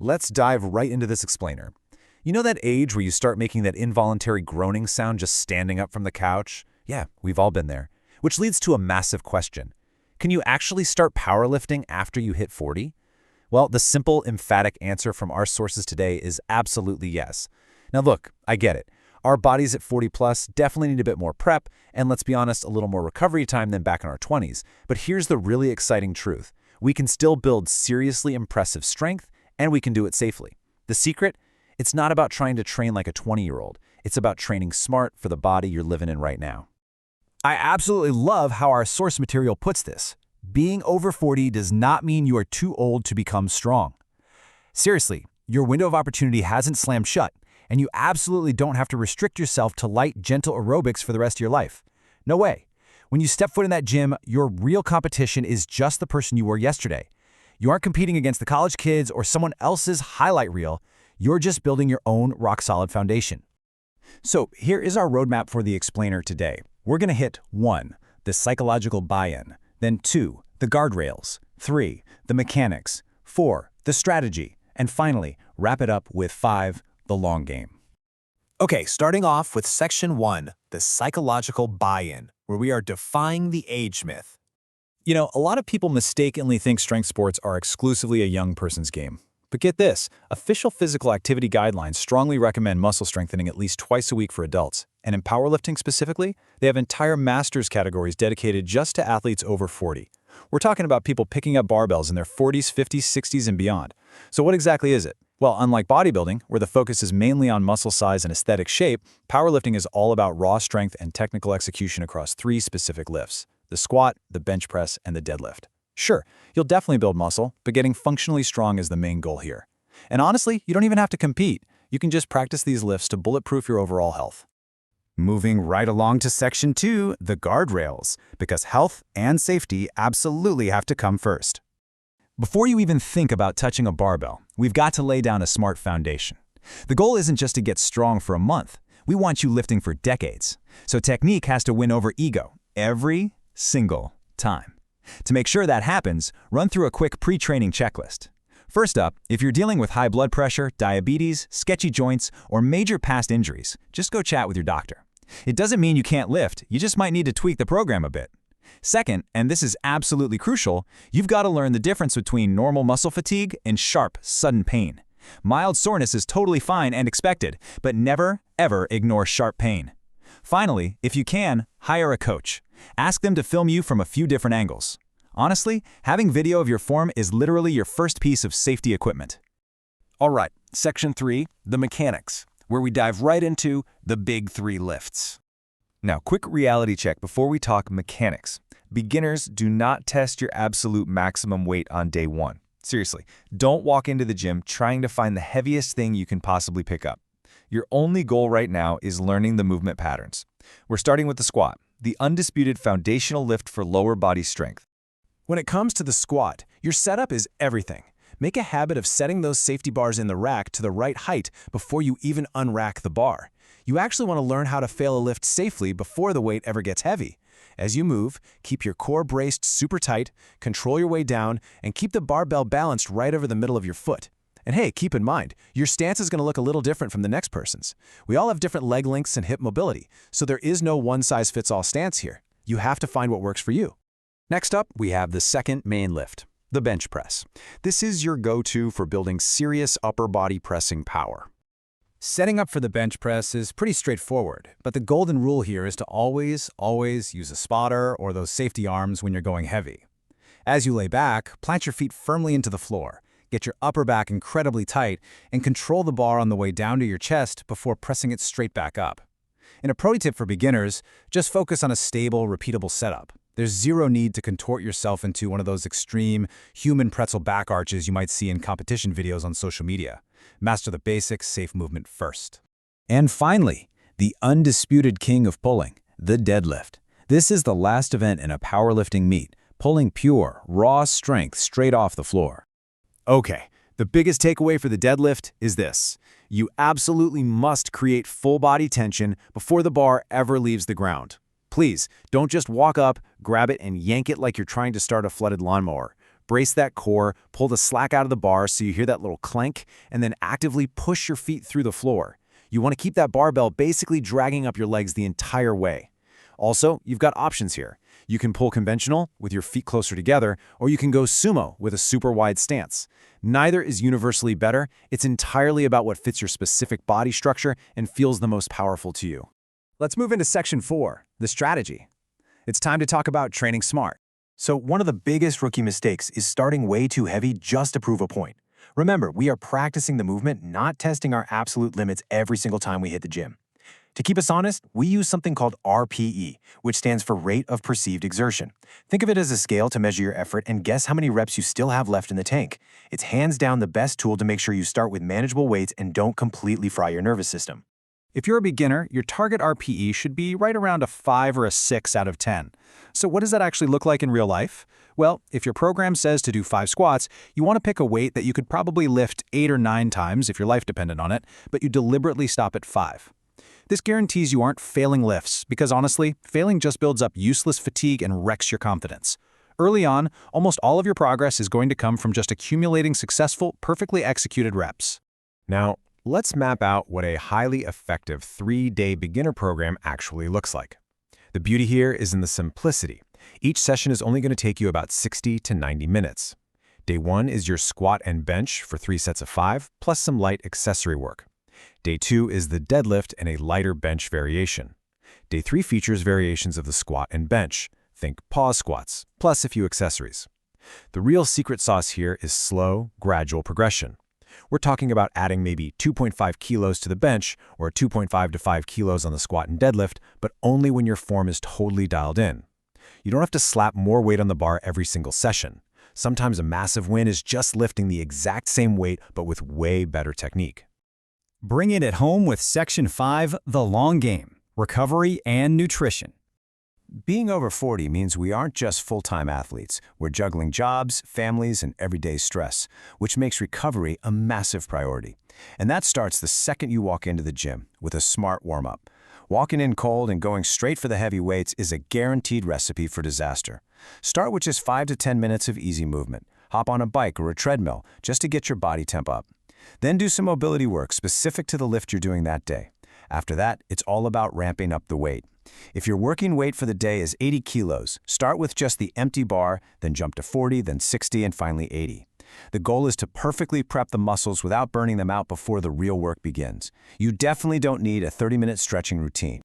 Let's dive right into this explainer. You know that age where you start making that involuntary groaning sound just standing up from the couch? Yeah, we've all been there. Which leads to a massive question. Can you actually start powerlifting after you hit 40? Well, the simple, emphatic answer from our sources today is absolutely yes. Now look, I get it. Our bodies at 40 plus definitely need a bit more prep, and let's be honest, a little more recovery time than back in our 20s. But here's the really exciting truth. We can still build seriously impressive strength, and we can do it safely. The secret? It's not about trying to train like a 20-year-old. It's about training smart for the body you're living in right now. I absolutely love how our source material puts this. Being over 40 does not mean you are too old to become strong. Seriously, your window of opportunity hasn't slammed shut, and you absolutely don't have to restrict yourself to light, gentle aerobics for the rest of your life. No way. When you step foot in that gym, your real competition is just the person you were yesterday. You aren't competing against the college kids or someone else's highlight reel. You're just building your own rock-solid foundation. So here is our roadmap for the explainer today. We're going to hit 1, the psychological buy-in, then 2, the guardrails, 3, the mechanics, 4, the strategy, and finally, wrap it up with 5, the long game. Okay, starting off with section 1, the psychological buy-in, where we are defying the age myth. You know, a lot of people mistakenly think strength sports are exclusively a young person's game. But get this, official physical activity guidelines strongly recommend muscle strengthening at least twice a week for adults. And in powerlifting specifically, they have entire masters categories dedicated just to athletes over 40. We're talking about people picking up barbells in their 40s, 50s, 60s, and beyond. So what exactly is it? Well, unlike bodybuilding, where the focus is mainly on muscle size and aesthetic shape, powerlifting is all about raw strength and technical execution across 3 specific lifts: the squat, the bench press, and the deadlift. Sure, you'll definitely build muscle, but getting functionally strong is the main goal here. And honestly, you don't even have to compete. You can just practice these lifts to bulletproof your overall health. Moving right along to section 2, the guardrails, because health and safety absolutely have to come first. Before you even think about touching a barbell, we've got to lay down a smart foundation. The goal isn't just to get strong for a month. We want you lifting for decades. So technique has to win over ego every single time. To make sure that happens, run through a quick pre-training checklist. First up, if you're dealing with high blood pressure, diabetes, sketchy joints, or major past injuries, just go chat with your doctor. It doesn't mean you can't lift, you just might need to tweak the program a bit. Second, and this is absolutely crucial, you've got to learn the difference between normal muscle fatigue and sharp, sudden pain. Mild soreness is totally fine and expected, but never, ever ignore sharp pain. Finally, if you can, hire a coach. Ask them to film you from a few different angles. Honestly, having video of your form is literally your first piece of safety equipment. All right, section 3, the mechanics, where we dive right into the big 3 lifts. Now, quick reality check before we talk mechanics. Beginners, do not test your absolute maximum weight on day 1. Seriously, don't walk into the gym trying to find the heaviest thing you can possibly pick up. Your only goal right now is learning the movement patterns. We're starting with the squat, the undisputed foundational lift for lower body strength. When it comes to the squat, your setup is everything. Make a habit of setting those safety bars in the rack to the right height before you even unrack the bar. You actually want to learn how to fail a lift safely before the weight ever gets heavy. As you move, keep your core braced super tight, control your way down, and keep the barbell balanced right over the middle of your foot. And hey, keep in mind, your stance is going to look a little different from the next person's. We all have different leg lengths and hip mobility, so there is no one-size-fits-all stance here. You have to find what works for you. Next up, we have the second main lift, the bench press. This is your go-to for building serious upper body pressing power. Setting up for the bench press is pretty straightforward, but the golden rule here is to always use a spotter or those safety arms when you're going heavy. As you lay back, plant your feet firmly into the floor. Get your upper back incredibly tight, and control the bar on the way down to your chest before pressing it straight back up. And a pro tip for beginners, just focus on a stable, repeatable setup. There's zero need to contort yourself into one of those extreme human pretzel back arches you might see in competition videos on social media. Master the basics, safe movement first. And finally, the undisputed king of pulling, the deadlift. This is the last event in a powerlifting meet, pulling pure, raw strength straight off the floor. Okay, the biggest takeaway for the deadlift is this. You absolutely must create full body tension before the bar ever leaves the ground. Please, don't just walk up, grab it, and yank it like you're trying to start a flooded lawnmower. Brace that core, pull the slack out of the bar so you hear that little clank, and then actively push your feet through the floor. You want to keep that barbell basically dragging up your legs the entire way. Also, you've got options here. You can pull conventional with your feet closer together, or you can go sumo with a super wide stance. Neither is universally better. It's entirely about what fits your specific body structure and feels the most powerful to you. Let's move into section 4, the strategy. It's time to talk about training smart. So one of the biggest rookie mistakes is starting way too heavy just to prove a point. Remember, we are practicing the movement, not testing our absolute limits every single time we hit the gym. To keep us honest, we use something called RPE, which stands for rate of perceived exertion. Think of it as a scale to measure your effort and guess how many reps you still have left in the tank. It's hands down the best tool to make sure you start with manageable weights and don't completely fry your nervous system. If you're a beginner, your target RPE should be right around a 5 or a 6 out of 10. So what does that actually look like in real life? Well, if your program says to do 5 squats, you want to pick a weight that you could probably lift 8 or 9 times if your life depended on it, but you deliberately stop at 5. This guarantees you aren't failing lifts, because honestly, failing just builds up useless fatigue and wrecks your confidence. Early on, almost all of your progress is going to come from just accumulating successful, perfectly executed reps. Now, let's map out what a highly effective 3-day beginner program actually looks like. The beauty here is in the simplicity. Each session is only going to take you about 60 to 90 minutes. Day 1 is your squat and bench for 3 sets of 5, plus some light accessory work. Day 2 is the deadlift and a lighter bench variation. Day 3 features variations of the squat and bench. Think pause squats, plus a few accessories. The real secret sauce here is slow, gradual progression. We're talking about adding maybe 2.5 kilos to the bench or 2.5 to 5 kilos on the squat and deadlift, but only when your form is totally dialed in. You don't have to slap more weight on the bar every single session. Sometimes a massive win is just lifting the exact same weight, but with way better technique. Bring it at home with Section 5, the long game, recovery and nutrition. Being over 40 means we aren't just full-time athletes. We're juggling jobs, families, and everyday stress, which makes recovery a massive priority. And that starts the second you walk into the gym with a smart warm-up. Walking in cold and going straight for the heavy weights is a guaranteed recipe for disaster. Start with just 5 to 10 minutes of easy movement. Hop on a bike or a treadmill just to get your body temp up. Then do some mobility work specific to the lift you're doing that day. After that, it's all about ramping up the weight. If your working weight for the day is 80 kilos, start with just the empty bar, then jump to 40, then 60, and finally 80. The goal is to perfectly prep the muscles without burning them out before the real work begins. You definitely don't need a 30-minute stretching routine.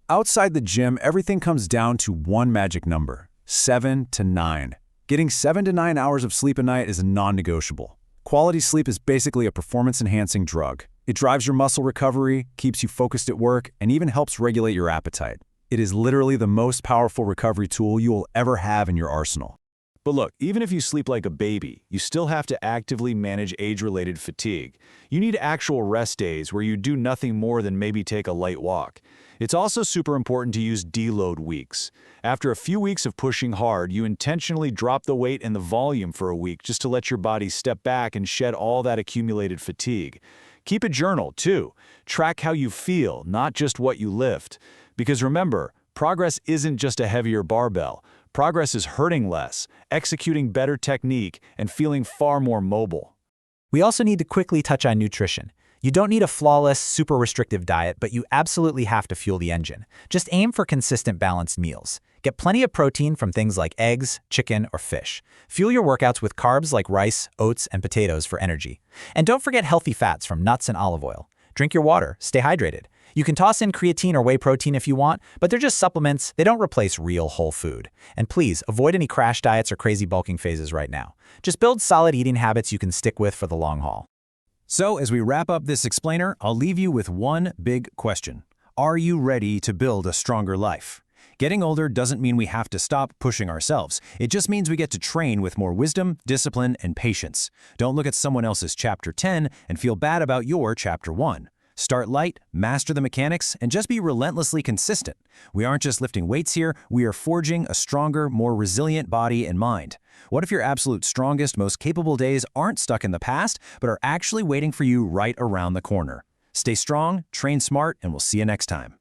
Outside the gym, everything comes down to one magic number: 7 to 9. Getting 7 to 9 hours of sleep a night is a non-negotiable. Quality sleep is basically a performance-enhancing drug. It drives your muscle recovery, keeps you focused at work, and even helps regulate your appetite. It is literally the most powerful recovery tool you will ever have in your arsenal. But look, even if you sleep like a baby, you still have to actively manage age-related fatigue. You need actual rest days where you do nothing more than maybe take a light walk. It's also super important to use deload weeks. After a few weeks of pushing hard, you intentionally drop the weight and the volume for a week just to let your body step back and shed all that accumulated fatigue. Keep a journal, too. Track how you feel, not just what you lift. Because remember, progress isn't just a heavier barbell. Progress is hurting less, executing better technique, and feeling far more mobile. We also need to quickly touch on nutrition. You don't need a flawless, super restrictive diet, but you absolutely have to fuel the engine. Just aim for consistent, balanced meals. Get plenty of protein from things like eggs, chicken, or fish. Fuel your workouts with carbs like rice, oats, and potatoes for energy. And don't forget healthy fats from nuts and olive oil. Drink your water, stay hydrated. You can toss in creatine or whey protein if you want, but they're just supplements. They don't replace real whole food. And please, avoid any crash diets or crazy bulking phases right now. Just build solid eating habits you can stick with for the long haul. So, as we wrap up this explainer, I'll leave you with one big question. Are you ready to build a stronger life? Getting older doesn't mean we have to stop pushing ourselves. It just means we get to train with more wisdom, discipline, and patience. Don't look at someone else's Chapter 10 and feel bad about your Chapter 1. Start light, master the mechanics, and just be relentlessly consistent. We aren't just lifting weights here, we are forging a stronger, more resilient body and mind. What if your absolute strongest, most capable days aren't stuck in the past, but are actually waiting for you right around the corner? Stay strong, train smart, and we'll see you next time.